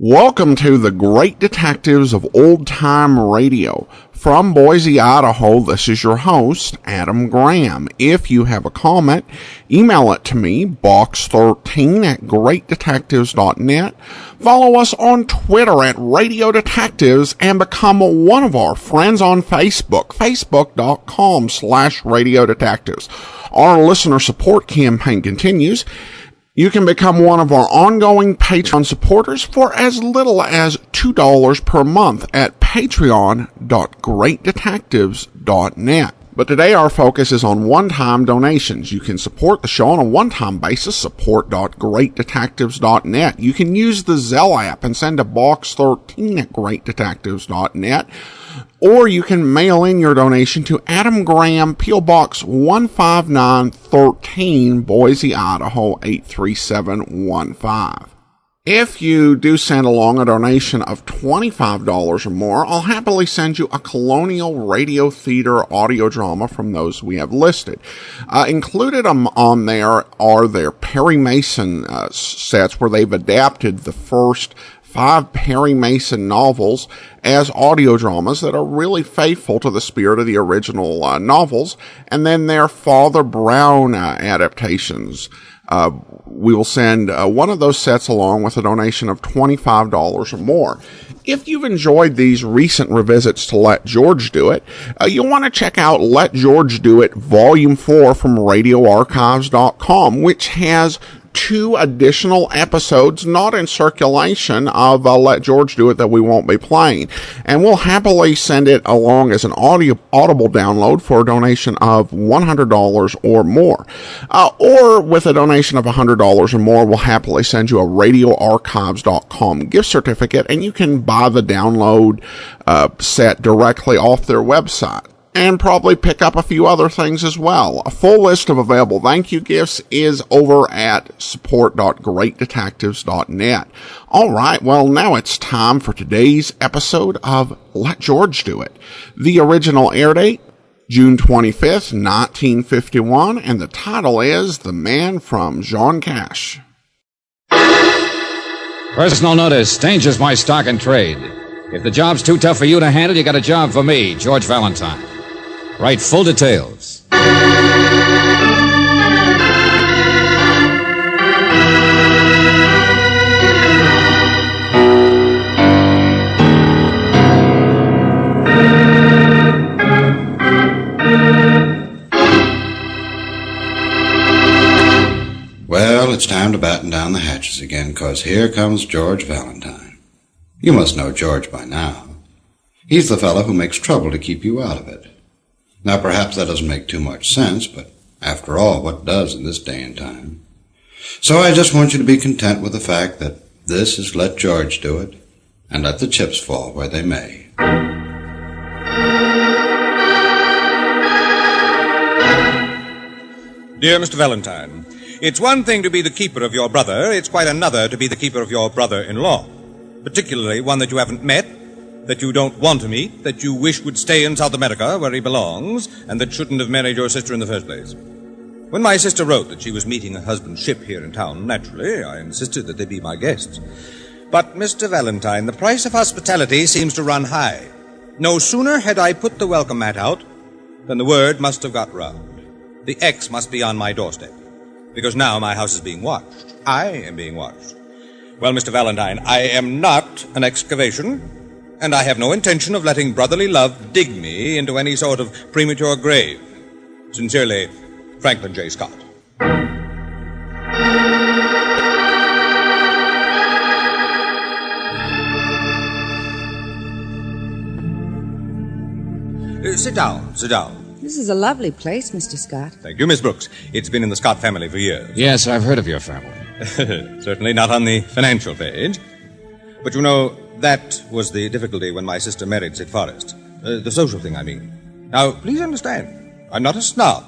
Welcome to the Great Detectives of Old Time Radio. From Boise, Idaho, this is your host, Adam Graham. If you have a comment, email it to me, box13@greatdetectives.net. Follow us on Twitter at Radio Detectives and become one of our friends on Facebook, facebook.com/Radio Detectives. Our listener support campaign continues. You can become one of our ongoing Patreon supporters for as little as $2 per month at patreon.greatdetectives.net. But today our focus is on one-time donations. You can support the show on a one-time basis, support.greatdetectives.net. You can use the Zelle app and send to box13@greatdetectives.net. Or you can mail in your donation to Adam Graham, P.O. Box 15913, Boise, Idaho 83715. If you do send along a donation of $25 or more, I'll happily send you a Colonial Radio Theater audio drama from those we have listed. Included on there are their Perry Mason sets, where they've adapted the first 5 Perry Mason novels as audio dramas that are really faithful to the spirit of the original novels, and then their Father Brown adaptations. We will send one of those sets along with a donation of $25 or more. If you've enjoyed these recent revisits to Let George Do It, you'll want to check out Let George Do It Volume 4 from RadioArchives.com, which has 2 additional episodes not in circulation of Let George Do It that we won't be playing. And we'll happily send it along as an audible download for a donation of $100 or more. Or with a donation of $100 or more, we'll happily send you a RadioArchives.com gift certificate, and you can buy the download set directly off their website. And probably pick up a few other things as well. A full list of available thank you gifts is over at support.greatdetectives.net. All right, well, now it's time for today's episode of Let George Do It. The original air date, June 25th, 1951, and the title is The Man from Jaune. Personal notice, danger's my stock and trade. If the job's too tough for you to handle, you got a job for me, George Valentine. Write full details. Well, it's time to batten down the hatches again, 'cause here comes George Valentine. You must know George by now. He's the fellow who makes trouble to keep you out of it. Now, perhaps that doesn't make too much sense, but after all, what does in this day and time? So I just want you to be content with the fact that this is Let George Do It, and let the chips fall where they may. Dear Mr. Valentine, it's one thing to be the keeper of your brother, it's quite another to be the keeper of your brother-in-law, particularly one that you haven't met, that you don't want to meet, that you wish would stay in South America where he belongs, and that shouldn't have married your sister in the first place. When my sister wrote that she was meeting her husband's ship here in town, naturally, I insisted that they be my guests. But, Mr. Valentine, the price of hospitality seems to run high. No sooner had I put the welcome mat out than the word must have got round. The X must be on my doorstep, because now my house is being watched. I am being watched. Well, Mr. Valentine, I am not an excavation, and I have no intention of letting brotherly love dig me into any sort of premature grave. Sincerely, Franklin J. Scott. Sit down, sit down. This is a lovely place, Mr. Scott. Thank you, Miss Brooks. It's been in the Scott family for years. Yes, I've heard of your family. Certainly not on the financial page. But you know, that was the difficulty when my sister married Sid Forrest. The social thing, I mean. Now, please understand, I'm not a snob,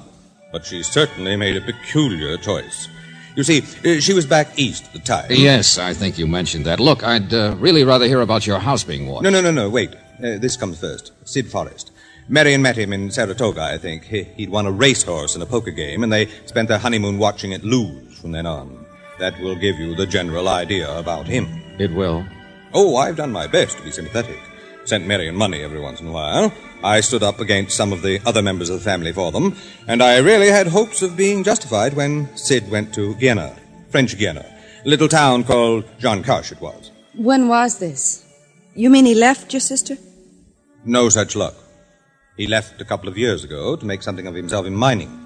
but she certainly made a peculiar choice. You see, she was back east at the time. Yes, I think you mentioned that. Look, I'd really rather hear about your house being watched. No, wait. This comes first. Sid Forrest. Marion met him in Saratoga, I think. He'd won a racehorse in a poker game, and they spent their honeymoon watching it lose from then on. That will give you the general idea about him. It will. Oh, I've done my best to be sympathetic. Sent Marion money every once in a while. I stood up against some of the other members of the family for them, and I really had hopes of being justified when Sid went to Guiana, French Guiana, a little town called Jaune it was. When was this? You mean he left your sister? No such luck. He left a couple of years ago to make something of himself in mining.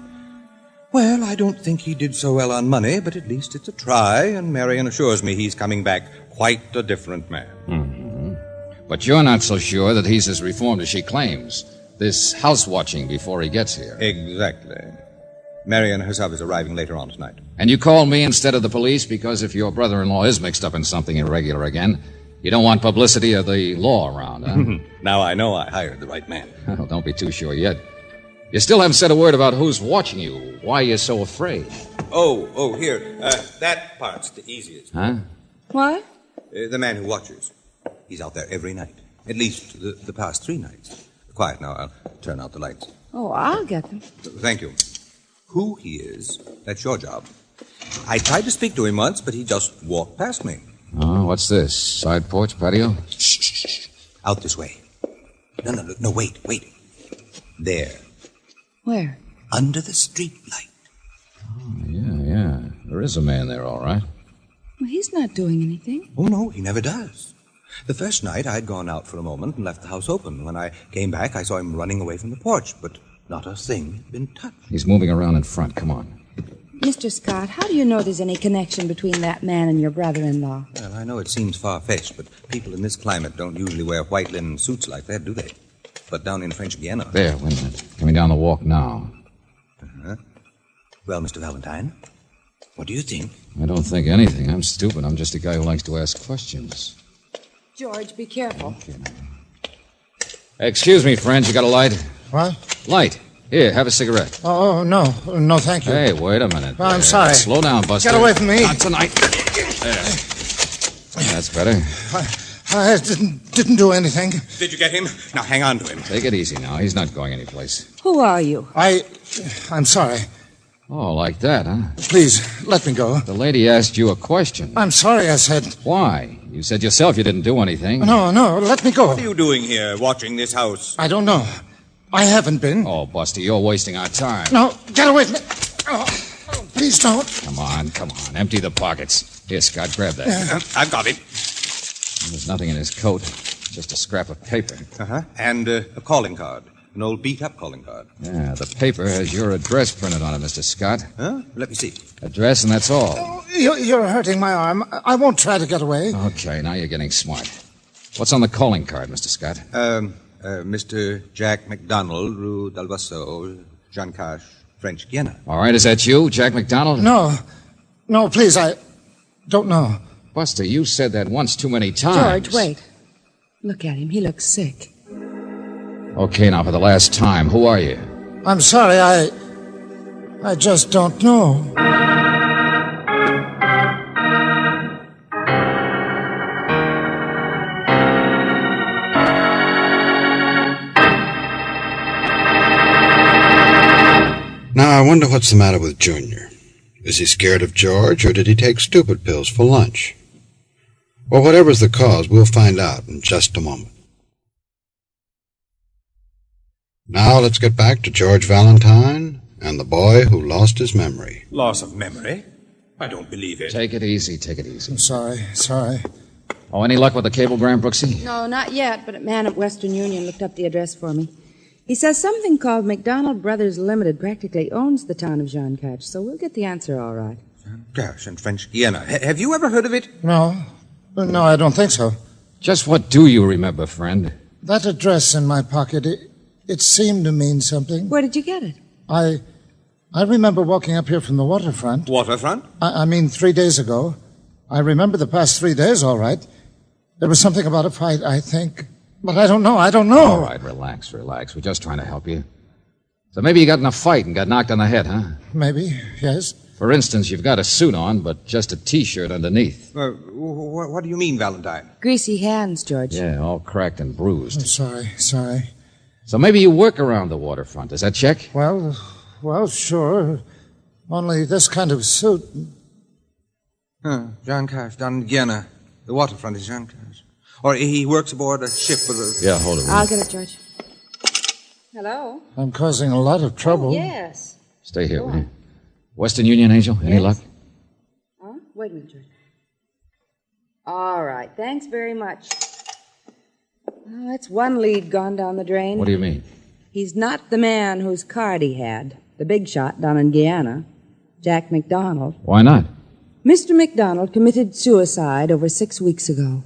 Well, I don't think he did so well on money, but at least it's a try, and Marion assures me he's coming back quite a different man. Mm-hmm. But you're not so sure that he's as reformed as she claims. This house-watching before he gets here. Exactly. Marion herself is arriving later on tonight. And you called me instead of the police because if your brother-in-law is mixed up in something irregular again, you don't want publicity of the law around, huh? Now I know I hired the right man. Well, don't be too sure yet. You still haven't said a word about who's watching you, why you're so afraid. Oh, here. That part's the easiest. Huh? What? The man who watches. He's out there every night. At least the past 3 nights. Quiet now. I'll turn out the lights. Oh, I'll get them. Thank you. Who he is, that's your job. I tried to speak to him once, but he just walked past me. Oh, what's this? Side porch, patio? Shh. Out this way. No, wait. There. Where? Under the street light. Oh, yeah. There is a man there, all right. Well, he's not doing anything. Oh, no, he never does. The first night, I'd gone out for a moment and left the house open. When I came back, I saw him running away from the porch, but not a thing had been touched. He's moving around in front. Come on. Mr. Scott, how do you know there's any connection between that man and your brother-in-law? Well, I know it seems far-fetched, but people in this climate don't usually wear white linen suits like that, do they? But down in French Guiana... There, wait a minute. Coming down the walk now. Uh-huh. Well, Mr. Valentine, what do you think? I don't think anything. I'm stupid. I'm just a guy who likes to ask questions. George, be careful. Okay. Excuse me, friend. You got a light? What? Light. Here, have a cigarette. Oh, no, thank you. Hey, wait a minute. I'm sorry. Slow down, Buster. Get away from me. Not tonight. There. That's better. I didn't do anything. Did you get him? Now, hang on to him. Take it easy now. He's not going anyplace. Who are you? I'm sorry. Oh, like that, huh? Please, let me go. The lady asked you a question. I'm sorry, I said. Why? You said yourself you didn't do anything. No, let me go. What are you doing here, watching this house? I don't know. I haven't been. Oh, Buster, you're wasting our time. No, get away from me. Oh, please don't. Come on. Empty the pockets. Here, Scott, grab that. I've got it. There's nothing in his coat. Just a scrap of paper. Uh-huh. And a calling card. An old beat-up calling card. Yeah, the paper has your address printed on it, Mr. Scott. Huh? Let me see. Address, and that's all. Oh, you're hurting my arm. I won't try to get away. Okay, now you're getting smart. What's on the calling card, Mr. Scott? Mr. Jack McDonald, Rue d'Alvasso, Jean Cache, French Guiana. All right, is that you, Jack McDonald? No, please, I don't know. Buster, you said that once too many times. George, wait. Look at him. He looks sick. Okay, now for the last time, who are you? I'm sorry, I just don't know. Now, I wonder what's the matter with Junior. Is he scared of George, or did he take stupid pills for lunch? Well, whatever's the cause, we'll find out in just a moment. Now let's get back to George Valentine and the boy who lost his memory. Loss of memory? I don't believe it. Take it easy. I'm sorry. Oh, any luck with the cablegram, Brooksy? No, not yet, but a man at Western Union looked up the address for me. He says something called McDonald Brothers Limited practically owns the town of Jean Cache, so we'll get the answer all right. Jean Cache and French Guiana. Have you ever heard of it? No, I don't think so. Just what do you remember, friend? That address in my pocket, it seemed to mean something. Where did you get it? I remember walking up here from the waterfront. Waterfront? I mean, 3 days ago. I remember the past 3 days, all right. There was something about a fight, I think. But I don't know. All right, relax. We're just trying to help you. So maybe you got in a fight and got knocked on the head, huh? Maybe, yes. For instance, you've got a suit on, but just a T-shirt underneath. What do you mean, Valentine? Greasy hands, George. Yeah, all cracked and bruised. I'm sorry. So maybe you work around the waterfront. Does that check? Well, sure. Only this kind of suit. Jean Cash, down in Guyana. The waterfront is Jean Cash. Or he works aboard a ship with a... Yeah, hold it. I'll get it, George. Hello? I'm causing a lot of trouble. Oh, yes. Stay here, will you? Western Union, Angel? Any luck? Huh? Wait a minute, George. All right. Thanks very much. Well, that's one lead gone down the drain. What do you mean? He's not the man whose card he had. The big shot down in Guyana. Jack McDonald. Why not? Mr. McDonald committed suicide over 6 weeks ago.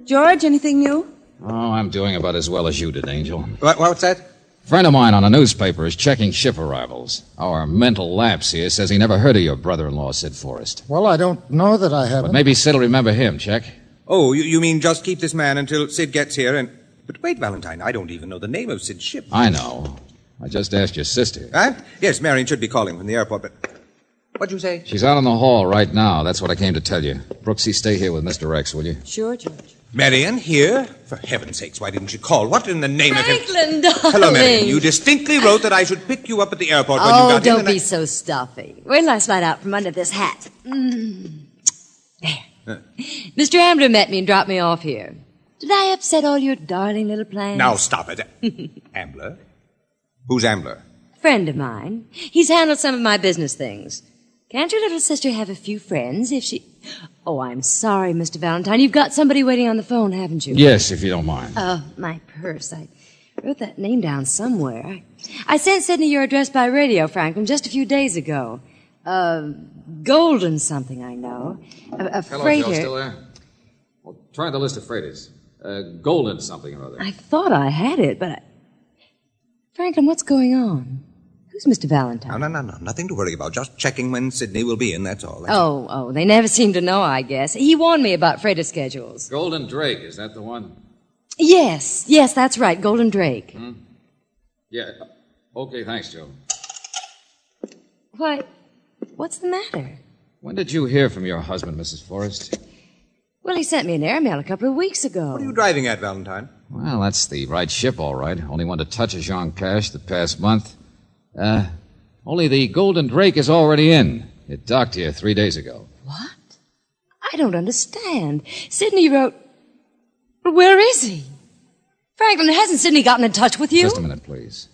George, anything new? Oh, I'm doing about as well as you did, Angel. What's that? A friend of mine on a newspaper is checking ship arrivals. Our mental lapse here says he never heard of your brother-in-law, Sid Forrest. Well, I don't know that I haven't. But maybe Sid'll remember him. Check. Oh, you mean just keep this man until Sid gets here and... But wait, Valentine, I don't even know the name of Sid's ship. I know. I just asked your sister. Huh? Yes, Marion should be calling from the airport, but... What'd you say? She's out in the hall right now. That's what I came to tell you. Brooksy, stay here with Mr. X, will you? Sure, George. Marion, here? For heaven's sakes, why didn't you call? What in the name of him... Franklin, darling. Hello, Marion. You distinctly wrote that I should pick you up at the airport when you got in. Don't be so stuffy. Wait till I slide out from under this hat. There. Mr. Ambler met me and dropped me off here. Did I upset all your darling little plans? Now stop it. Ambler? Who's Ambler? Friend of mine. He's handled some of my business things. Can't your little sister have a few friends if she... Oh, I'm sorry, Mr. Valentine. You've got somebody waiting on the phone, haven't you? Yes, if you don't mind. Oh, my purse. I wrote that name down somewhere. I sent Sidney your address by radio, Franklin, just a few days ago. Golden something, I know. A Hello, freighter. Joe, still there? Well, try the list of freighters. Golden something or other. I thought I had it, but Franklin, what's going on? Who's Mr. Valentine? No. Nothing to worry about. Just checking when Sidney will be in, that's all. Oh, they never seem to know, I guess. He warned me about freighter schedules. Golden Drake, is that the one? Yes, that's right, Golden Drake. Yeah. Okay, thanks, Joe. Why, what's the matter? When did you hear from your husband, Mrs. Forrest? Well, he sent me an airmail a couple of weeks ago. What are you driving at, Valentine? Well, that's the right ship, all right. Only one to touch a Jean Cash the past month. Only the Golden Drake is already in. It docked here 3 days ago. What? I don't understand. Sidney wrote... Where is he? Franklin, hasn't Sidney gotten in touch with you? Just a minute, please.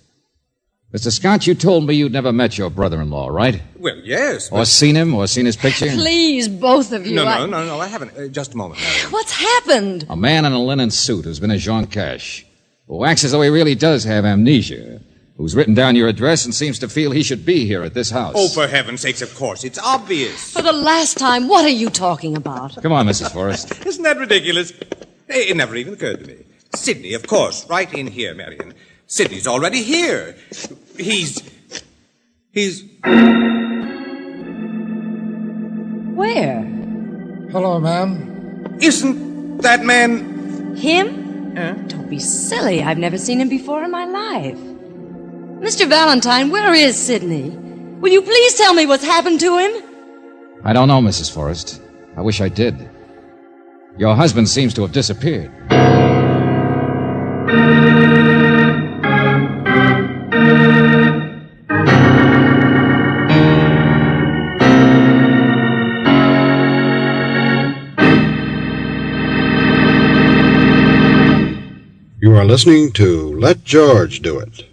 Mr. Scott, you told me you'd never met your brother-in-law, right? Well, yes. Or seen him, or seen his picture? Please, both of you. No, I haven't. Just a moment, Marion. What's happened? A man in a linen suit who's been a Jean Cash, who acts as though he really does have amnesia, who's written down your address and seems to feel he should be here at this house. Oh, for heaven's sakes, of course. It's obvious. For the last time, what are you talking about? Come on, Mrs. Forrest. Isn't that ridiculous? It never even occurred to me. Sidney, of course. Right in here, Marion. Sidney's already here. He's... Where? Hello, ma'am. Isn't that man... Him? Don't be silly. I've never seen him before in my life. Mr. Valentine, where is Sidney? Will you please tell me what's happened to him? I don't know, Mrs. Forrest. I wish I did. Your husband seems to have disappeared. You are listening to Let George Do It.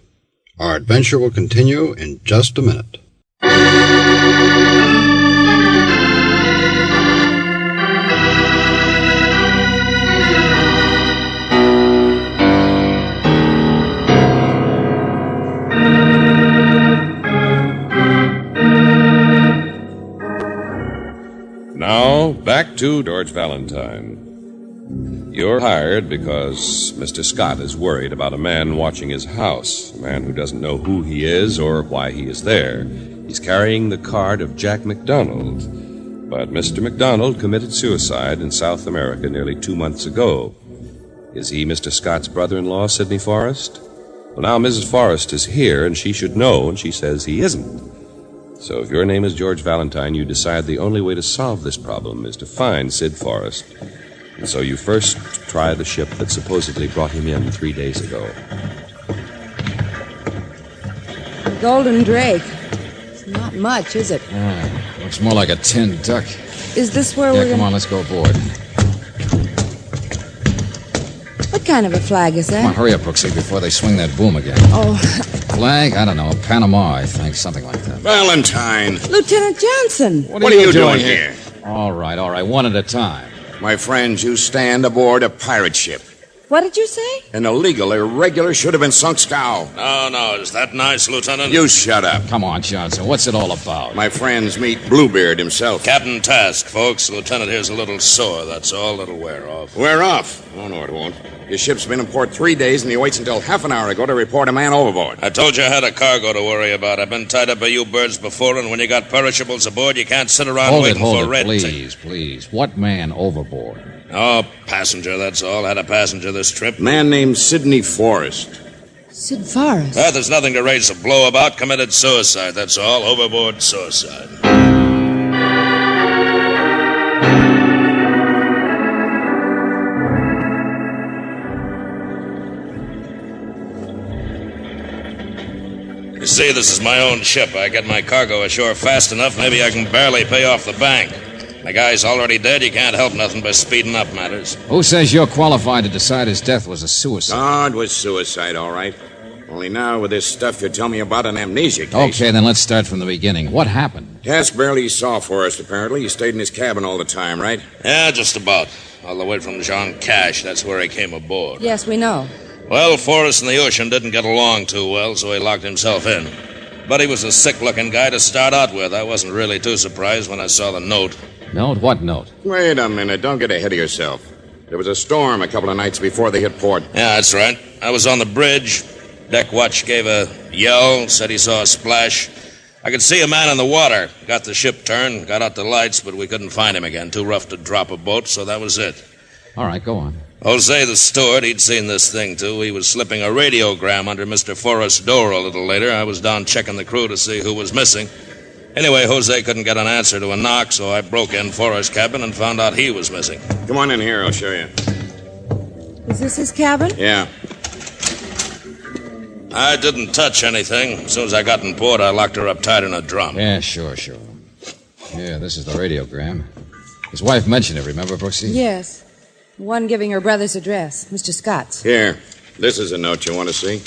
Our adventure will continue in just a minute. Now, back to George Valentine. You're hired because Mr. Scott is worried about a man watching his house, a man who doesn't know who he is or why he is there. He's carrying the card of Jack McDonald. But Mr. McDonald committed suicide in South America nearly 2 months ago. Is he Mr. Scott's brother-in-law, Sidney Forrest? Well, now Mrs. Forrest is here, and she should know, and she says he isn't. So if your name is George Valentine, you decide the only way to solve this problem is to find Sid Forrest. And so you first try the ship that supposedly brought him in 3 days ago. Golden Drake. It's not much, is it? Looks more like a tin duck. Is this where Yeah, we're come gonna... on, let's go aboard. What kind of a flag is Come on, that? hurry up, Brooksy, before they swing that boom again. Oh, Flag? I don't know. Panama, I think. Something like that. Valentine, Lieutenant Johnson. what are you doing here? All right. One at a time. My friends, you stand aboard a pirate ship. What did you say? An illegal, irregular, should have been sunk scow. No, is that nice, Lieutenant? You shut up. Come on, Johnson. What's it all about? My friends, meet Bluebeard himself. Captain Task, folks. Lieutenant here's a little sore, that's all. It'll wear off. We're off. Oh, no, it won't. Your ship's been in port 3 days, and he waits until half an hour ago to report a man overboard. I told you I had a cargo to worry about. I've been tied up by you birds before, and when you got perishables aboard, you can't sit around waiting for red tape. Please. What man overboard? Oh, passenger, that's all. Had a passenger this trip. Man named Sidney Forrest. Sid Forrest. There's nothing to raise a blow about. Committed suicide, that's all. Overboard suicide. You see, this is my own ship. I get my cargo ashore fast enough, maybe I can barely pay off the bank. The guy's already dead. You can't help nothing by speeding up matters. Who says you're qualified to decide his death was a suicide? Oh, it was suicide, all right. Only now, with this stuff you tell me about an amnesia case. Okay, then let's start from the beginning. What happened? Task barely saw Forrest, apparently. He stayed in his cabin all the time, right? Yeah, just about. All the way from Jaune, that's where he came aboard. Yes, we know. Well, Forrest and the ocean didn't get along too well, so he locked himself in. But he was a sick-looking guy to start out with. I wasn't really too surprised when I saw the note. Note? What note? Wait a minute. Don't get ahead of yourself. There was a storm a couple of nights before they hit port. Yeah, that's right. I was on the bridge. Deck watch gave a yell, said he saw a splash. I could see a man in the water. Got the ship turned, got out the lights, but we couldn't find him again. Too rough to drop a boat, so that was it. All right, go on. Jose, the steward, he'd seen this thing, too. He was slipping a radiogram under Mr. Forrest's door a little later. I was down checking the crew to see who was missing. Anyway, Jose couldn't get an answer to a knock, so I broke in Forrest's cabin and found out he was missing. Come on in here. I'll show you. Is this his cabin? Yeah. I didn't touch anything. As soon as I got in port, I locked her up tight in a drum. Yeah, sure. Yeah, this is the radiogram. His wife mentioned it, remember, Brooksy? Yes. The one giving her brother's address, Mr. Scott's. Here. This is a note you want to see.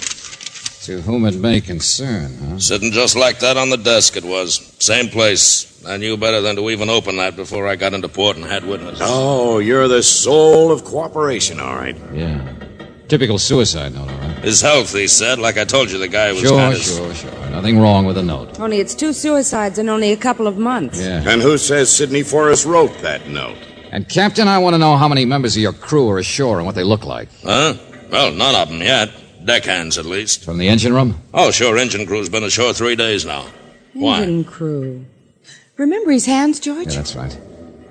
To whom it may concern, huh? Sitting just like that on the desk it was. Same place. I knew better than to even open that before I got into port and had witnesses. Oh, you're the soul of cooperation, all right. Yeah. Typical suicide note, all right? His health, he said. Like I told you, the guy was Sure. Nothing wrong with the note. Only it's 2 suicides in only a couple of months. Yeah. And who says Sidney Forrest wrote that note? And, Captain, I want to know how many members of your crew are ashore and what they look like. Huh? Well, none of them yet. Deckhands, at least. From the engine room? Oh, sure, engine crew's been ashore 3 days now. Why? Engine crew. Remember his hands, George? Yeah, that's right.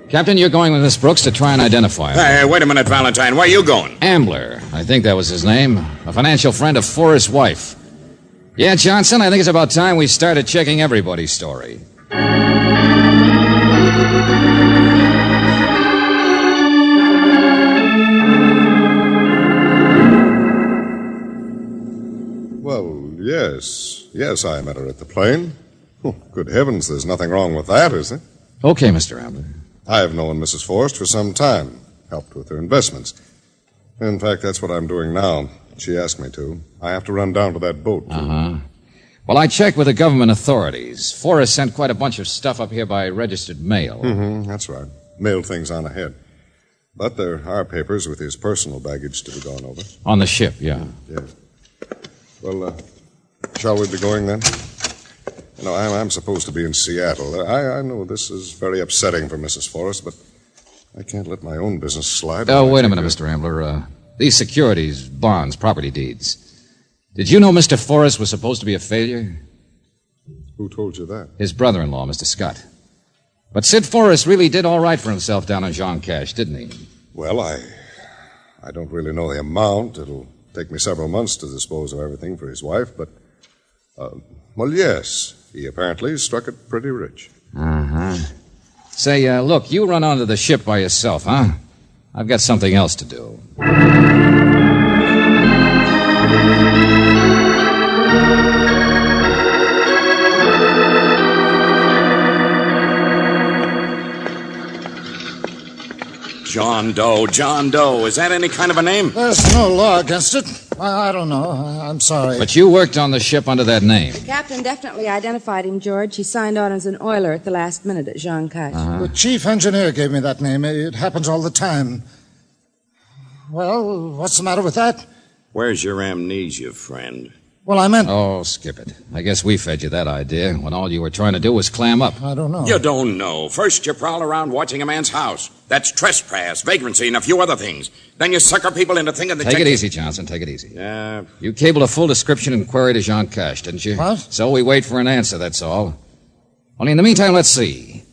Captain, you're going with Miss Brooks to try and identify him. Hey, wait a minute, Valentine. Where are you going? Ambler. I think that was his name. A financial friend of Forrest's wife. Yeah, Johnson, I think it's about time we started checking everybody's story. Well, yes. Yes, I met her at the plane. Oh, good heavens, there's nothing wrong with that, is there? Okay, Mr. Ambler. I have known Mrs. Forrest for some time, helped with her investments. In fact, that's what I'm doing now. She asked me to. I have to run down to that boat. Uh-huh. Well, I checked with the government authorities. Forrest sent quite a bunch of stuff up here by registered mail. Mm-hmm, that's right. Mailed things on ahead. But there are papers with his personal baggage to be gone over. On the ship, yeah. Yes. Well, shall we be going then? You know, I'm supposed to be in Seattle. I know this is very upsetting for Mrs. Forrest, but I can't let my own business slide. Oh, wait a minute, Mr. Ambler. These securities, bonds, property deeds. Did you know Mr. Forrest was supposed to be a failure? Who told you that? His brother-in-law, Mr. Scott. But Sid Forrest really did all right for himself down in Jean Cash, didn't he? Well, I don't really know the amount. It'll take me several months to dispose of everything for his wife, but, well, yes, he apparently struck it pretty rich. Uh-huh. Say, look, you run onto the ship by yourself, huh? I've got something else to do. John Doe, John Doe. Is that any kind of a name? There's no law against it. I don't know. I'm sorry. But you worked on the ship under that name. The captain definitely identified him, George. He signed on as an oiler at the last minute at Jean Cash. The chief engineer gave me that name. It happens all the time. Well, what's the matter with that? Where's your amnesia, friend? Well, I meant... Oh, skip it. I guess we fed you that idea when all you were trying to do was clam up. I don't know. You don't know. First, you prowl around watching a man's house. That's trespass, vagrancy, and a few other things. Then you sucker people into thinking that Take it easy, Johnson. Take it easy. Yeah. You cabled a full description and query to Jean Cash, didn't you? What? So we wait for an answer, that's all. Only in the meantime, let's see.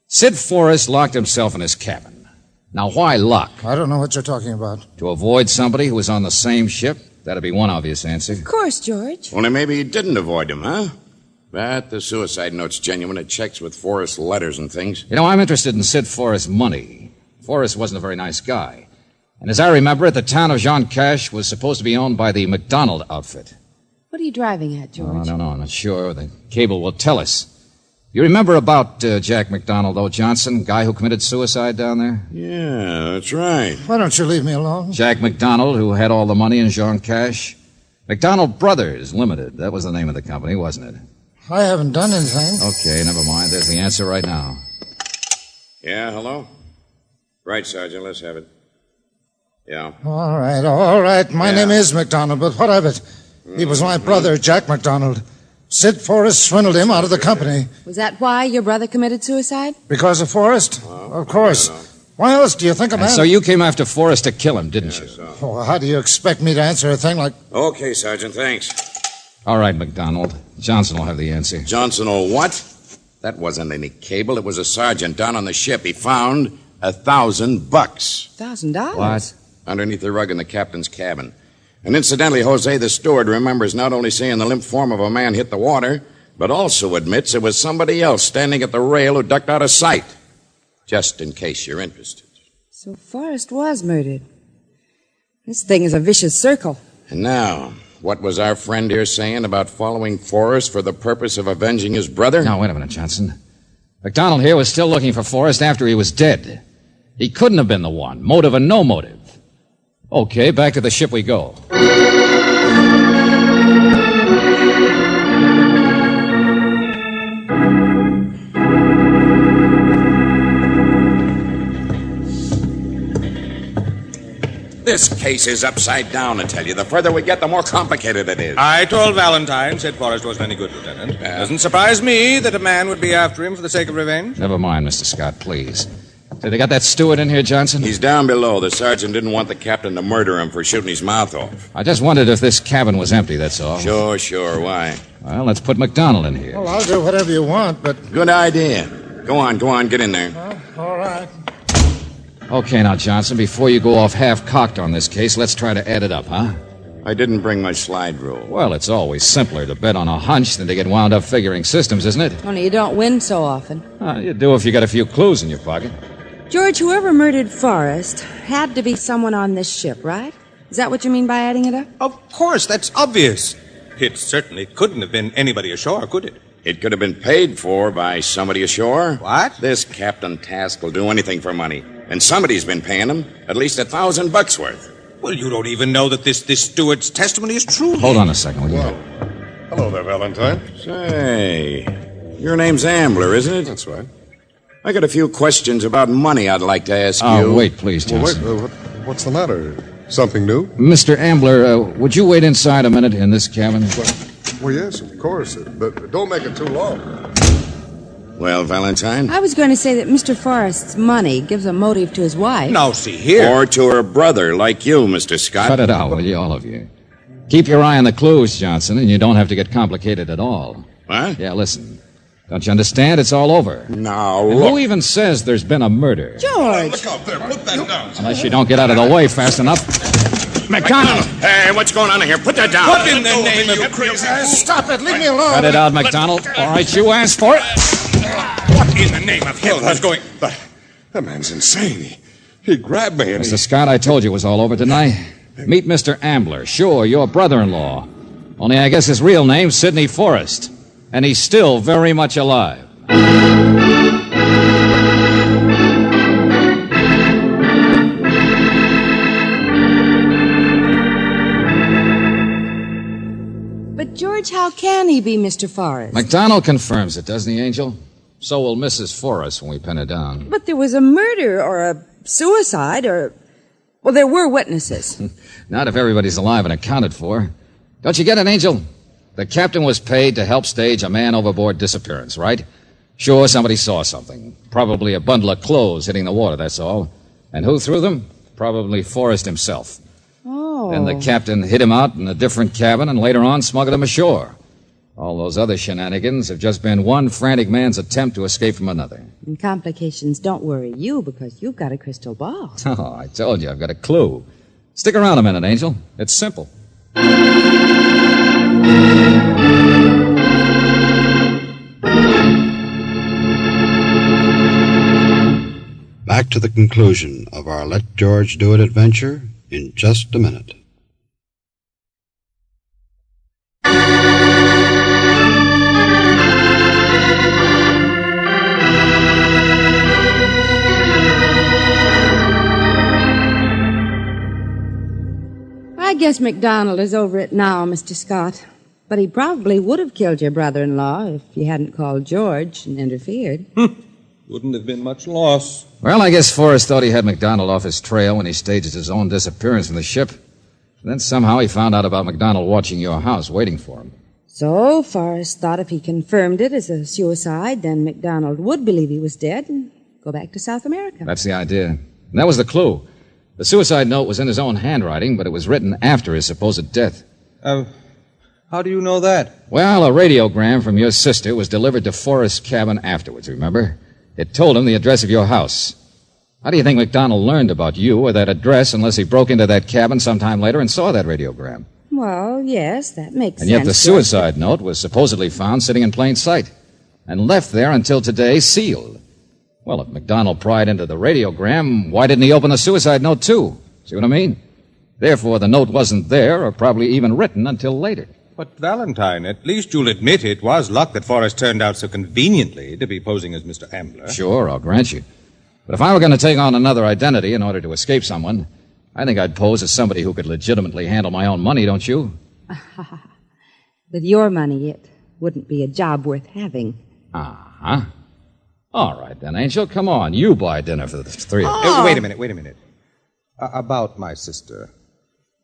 Sid Forrest locked himself in his cabin. Now, why lock? I don't know what you're talking about. To avoid somebody who was on the same ship? That'd be one obvious answer. Of course, George. Only maybe he didn't avoid him, huh? But the suicide note's genuine. It checks with Forrest's letters and things. You know, I'm interested in Sid Forrest's money. Forrest wasn't a very nice guy. And as I remember it, the town of Jean Cash was supposed to be owned by the McDonald outfit. What are you driving at, George? Oh, I don't know. I'm not sure. The cable will tell us. You remember about Jack McDonald, though, Johnson? Guy who committed suicide down there? Yeah, that's right. Why don't you leave me alone? Jack McDonald, who had all the money in Jean Cash. McDonald Brothers Limited. That was the name of the company, wasn't it? I haven't done anything. Okay, never mind. There's the answer right now. Yeah, hello? Right, Sergeant, let's have it. Yeah. All right. My name is McDonald, but what of it? He was my brother, Jack McDonald. Sid Forrest swindled him out of the company. Was that why your brother committed suicide? Because of Forrest? Of course. Why else do you think a man... And so you came after Forrest to kill him, didn't you? Oh, how do you expect me to answer a thing like... Okay, Sergeant, thanks. All right, McDonald. Johnson will have the answer. Johnson will what? That wasn't any cable. It was a sergeant down on the ship. He found $1,000. $1,000? What? Underneath the rug in the captain's cabin. And incidentally, Jose, the steward, remembers not only seeing the limp form of a man hit the water, but also admits it was somebody else standing at the rail who ducked out of sight. Just in case you're interested. So Forrest was murdered. This thing is a vicious circle. And now, what was our friend here saying about following Forrest for the purpose of avenging his brother? Now, wait a minute, Johnson. McDonald here was still looking for Forrest after he was dead. He couldn't have been the one. Motive or no motive. Okay, back to the ship we go. This case is upside down, I tell you. The further we get, the more complicated it is. I told Valentine Sid Forrest wasn't any good, Lieutenant. Doesn't surprise me that a man would be after him for the sake of revenge. Never mind, Mr. Scott, please. Say, they got that steward in here, Johnson? He's down below. The sergeant didn't want the captain to murder him for shooting his mouth off. I just wondered if this cabin was empty, that's all. Sure. Why? Well, let's put McDonald in here. Well, I'll do whatever you want, but... Good idea. Go on, get in there. All right. Okay, now, Johnson, before you go off half-cocked on this case, let's try to add it up, huh? I didn't bring my slide rule. Well, it's always simpler to bet on a hunch than to get wound up figuring systems, isn't it? Only you don't win so often. You do if you got a few clues in your pocket. George, whoever murdered Forrest had to be someone on this ship, right? Is that what you mean by adding it up? Of course, that's obvious. It certainly couldn't have been anybody ashore, could it? It could have been paid for by somebody ashore. What? This Captain Task will do anything for money. And somebody's been paying him at least $1,000 worth. Well, you don't even know that this steward's testimony is true. Hold on a second, will you? Well, hello there, Valentine. Say, your name's Ambler, isn't it? That's right. I got a few questions about money I'd like to ask you. Oh, wait, please, Johnson. Well, wait, what's the matter? Something new? Mr. Ambler, would you wait inside a minute in this cabin? Well, yes, of course. But don't make it too long. Well, Valentine? I was going to say that Mr. Forrest's money gives a motive to his wife. Now, see here. Or to her brother, like you, Mr. Scott. Cut it out, will you, all of you? Keep your eye on the clues, Johnson, and you don't have to get complicated at all. What? Yeah, listen. Don't you understand? It's all over. Now, And look. who even says there's been a murder? George! Look out there. Put that down. Unless you don't get out of the way fast enough. McDonald! Hey, what's going on in here? Put that down. What in the name of crazy? Stop it. Leave me alone. Cut it out, McDonald. All right, you asked for it. What in the name of hell is going... That man's insane. He grabbed me and Mr. Scott, I told you it was all over tonight. Meet Mr. Ambler. Sure, your brother-in-law. Only I guess his real name's Sidney Forrest. And he's still very much alive. But, George, how can he be Mr. Forrest? McDonald confirms it, doesn't he, Angel? So will Mrs. Forrest when we pin it down. But there was a murder or a suicide or... Well, there were witnesses. Not if everybody's alive and accounted for. Don't you get it, Angel? The captain was paid to help stage a man overboard disappearance, right? Sure, somebody saw something. Probably a bundle of clothes hitting the water, that's all. And who threw them? Probably Forrest himself. Oh. Then the captain hid him out in a different cabin and later on smuggled him ashore. All those other shenanigans have just been one frantic man's attempt to escape from another. And complications don't worry you because you've got a crystal ball. Oh, I told you, I've got a clue. Stick around a minute, Angel. It's simple. Back to the conclusion of our Let George Do It adventure in just a minute. I guess McDonald is over it now, Mr. Scott. But he probably would have killed your brother-in-law if you hadn't called George and interfered. Wouldn't have been much loss. Well, I guess Forrest thought he had McDonald off his trail when he staged his own disappearance from the ship. Then somehow he found out about McDonald watching your house, waiting for him. So Forrest thought if he confirmed it as a suicide, then McDonald would believe he was dead and go back to South America. That's the idea. And that was the clue. The suicide note was in his own handwriting, but it was written after his supposed death. How do you know that? Well, a radiogram from your sister was delivered to Forrest's cabin afterwards, remember? It told him the address of your house. How do you think McDonald learned about you or that address unless he broke into that cabin sometime later and saw that radiogram? Well, yes, that makes sense. And yet the George. suicide note was supposedly found sitting in plain sight and left there until today sealed. Well, if McDonald pried into the radiogram, why didn't he open the suicide note too? See what I mean? Therefore, the note wasn't there or probably even written until later. But, Valentine, at least you'll admit it was luck that Forrest turned out so conveniently to be posing as Mr. Ambler. Sure, I'll grant you. But if I were going to take on another identity in order to escape someone, I think I'd pose as somebody who could legitimately handle my own money, don't you? With your money, it wouldn't be a job worth having. Uh-huh. All right, then, Angel, come on. You buy dinner for the three of us. Oh. Wait a minute. About my sister.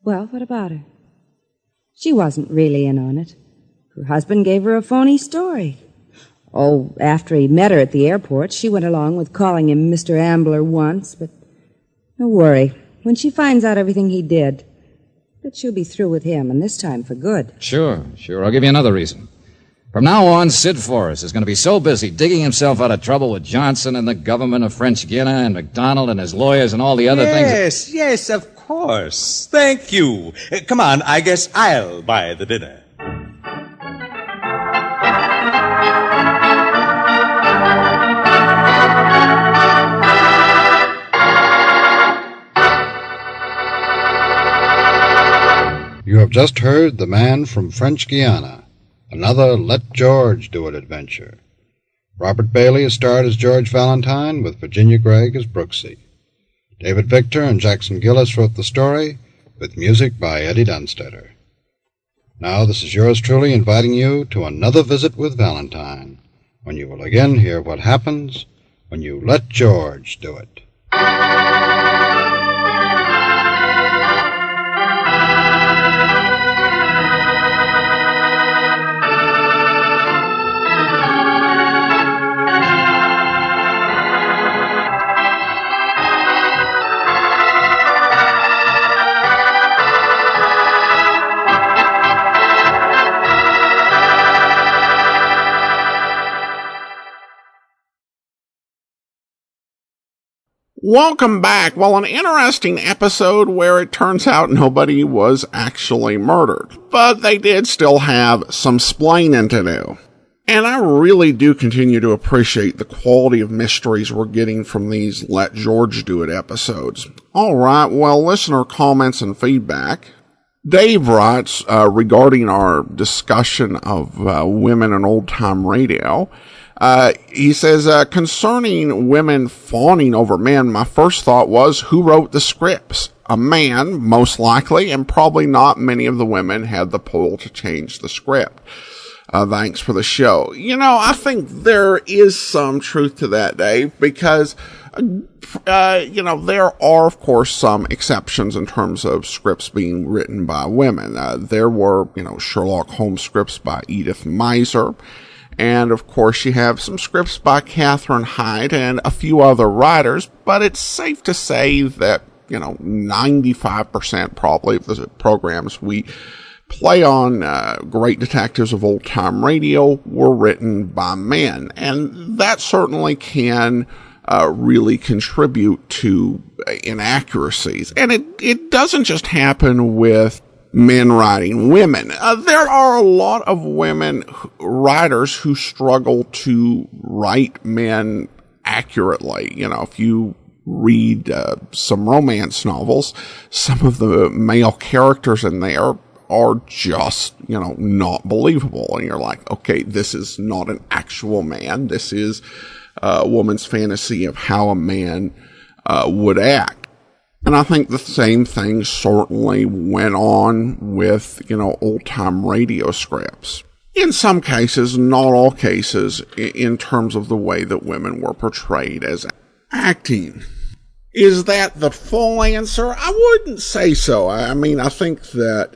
Well, what about her? She wasn't really in on it. Her husband gave her a phony story. Oh, after he met her at the airport, she went along with calling him Mr. Ambler once, but don't worry. When she finds out everything he did, but she'll be through with him, and this time for good. Sure. I'll give you another reason. From now on, Sid Forrest is going to be so busy digging himself out of trouble with Johnson and the government of French Guiana and McDonald and his lawyers and all the other things. Yes, of course. Thank you. Come on, I guess I'll buy the dinner. You have just heard The Man from French Guiana, another Let George Do It adventure. Robert Bailey is starred as George Valentine with Virginia Gregg as Brooksy. David Victor and Jackson Gillis wrote the story with music by Eddie Dunstetter. Now this is yours truly inviting you to another visit with Valentine, when you will again hear what happens when you let George do it. Welcome back. Well, an interesting episode where it turns out nobody was actually murdered, but they did still have some splaining to do. And I really do continue to appreciate the quality of mysteries we're getting from these Let George Do It episodes. All right, well, listener comments and feedback. Dave writes, regarding our discussion of women in old-time radio, he says, concerning women fawning over men, my first thought was, who wrote the scripts? A man, most likely, and probably not many of the women had the pull to change the script. Thanks for the show. You know, I think there is some truth to that, Dave, because there are, of course, some exceptions in terms of scripts being written by women. There were, Sherlock Holmes scripts by Edith Meiser. And, of course, you have some scripts by Katherine Hyde and a few other writers. But it's safe to say that, 95% probably of the programs we play on Great Detectives of Old Time Radio were written by men. And that certainly can really contribute to inaccuracies. And it doesn't just happen with men writing women. There are a lot of women writers who struggle to write men accurately. If you read some romance novels, some of the male characters in there are just, not believable. And you're like, okay, this is not an actual man. This is a woman's fantasy of how a man would act. And I think the same thing certainly went on with, old-time radio scripts. In some cases, not all cases, in terms of the way that women were portrayed as acting. Is that the full answer? I wouldn't say so. I mean, I think that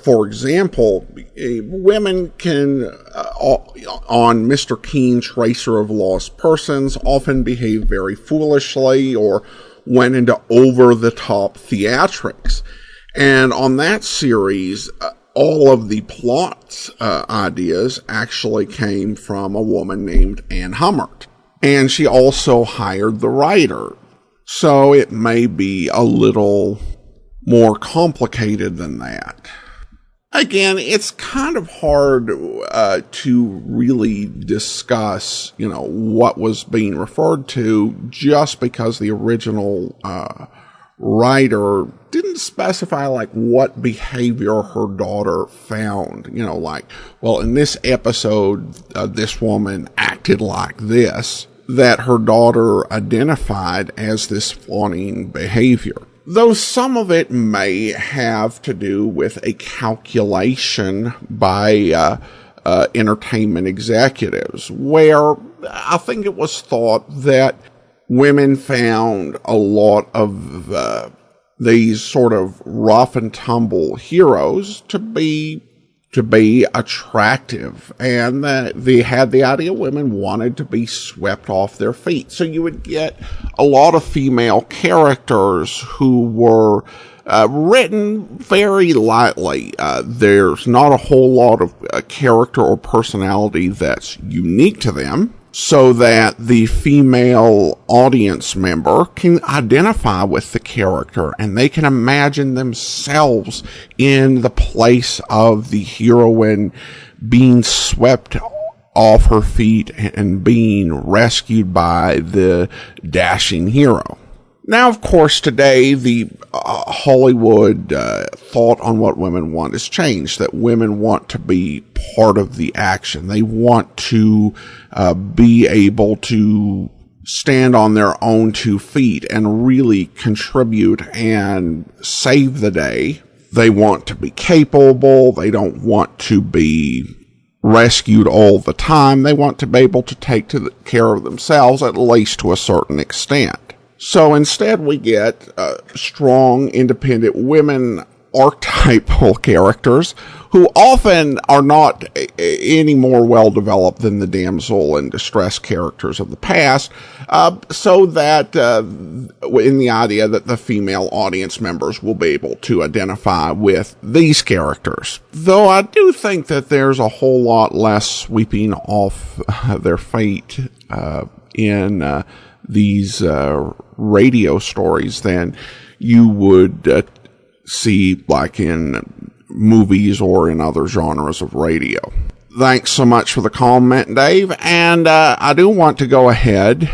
for example, women can, on Mr. Keen, Tracer of Lost Persons, often behave very foolishly or went into over-the-top theatrics. And on that series, all of the plot ideas actually came from a woman named Ann Hummert. And she also hired the writer. So it may be a little more complicated than that. Again, it's kind of hard to really discuss, what was being referred to just because the original writer didn't specify, what behavior her daughter found. Well, in this episode, this woman acted like this, that her daughter identified as this fawning behavior. Though some of it may have to do with a calculation by entertainment executives, where I think it was thought that women found a lot of these sort of rough and tumble heroes to be attractive, and they had the idea women wanted to be swept off their feet. So you would get a lot of female characters who were written very lightly. There's not a whole lot of character or personality that's unique to them, so that the female audience member can identify with the character and they can imagine themselves in the place of the heroine being swept off her feet and being rescued by the dashing hero. Now, of course, today, the Hollywood thought on what women want has changed, that women want to be part of the action. They want to be able to stand on their own 2 feet and really contribute and save the day. They want to be capable. They don't want to be rescued all the time. They want to be able to take care of themselves, at least to a certain extent. So instead we get strong, independent women archetypal characters who often are not any more well-developed than the damsel in distress characters of the past, so that in the idea that the female audience members will be able to identify with these characters. Though I do think that there's a whole lot less sweeping off their fate in these radio stories than you would see like in movies or in other genres of radio. Thanks so much for the comment, Dave. And I do want to go ahead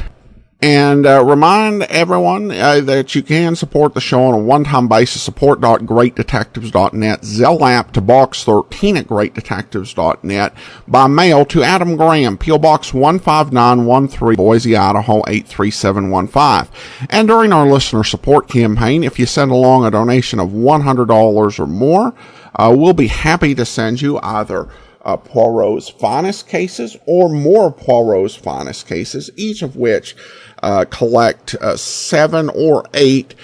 and remind everyone that you can support the show on a one-time basis. Support.greatdetectives.net. Zelle app to box 13 at greatdetectives.net. By mail to Adam Graham, P.O. Box 15913, Boise, Idaho 83715. And during our listener support campaign, if you send along a donation of $100 or more, we'll be happy to send you either Poirot's Finest Cases or more Poirot's Finest Cases, each of which collect 7 or 8,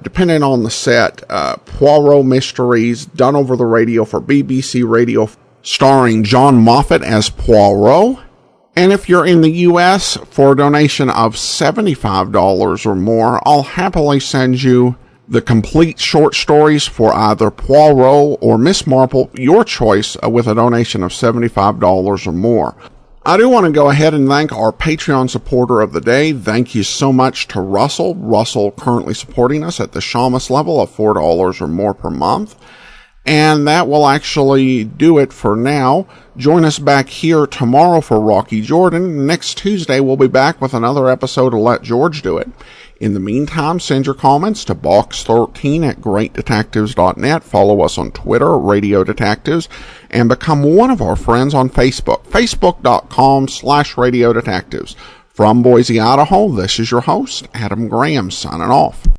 depending on the set, Poirot mysteries done over the radio for BBC Radio, starring John Moffat as Poirot. And if you're in the U.S., for a donation of $75 or more, I'll happily send you the complete short stories for either Poirot or Miss Marple, your choice, with a donation of $75 or more. I do want to go ahead and thank our Patreon supporter of the day. Thank you so much to Russell. Russell currently supporting us at the Shamus level of $4 or more per month. And that will actually do it for now. Join us back here tomorrow for Rocky Jordan. Next Tuesday, we'll be back with another episode of Let George Do It. In the meantime, send your comments to box13 at greatdetectives.net. Follow us on Twitter, Radio Detectives, and become one of our friends on Facebook, facebook.com/Radio Detectives. From Boise, Idaho, this is your host, Adam Graham, signing off.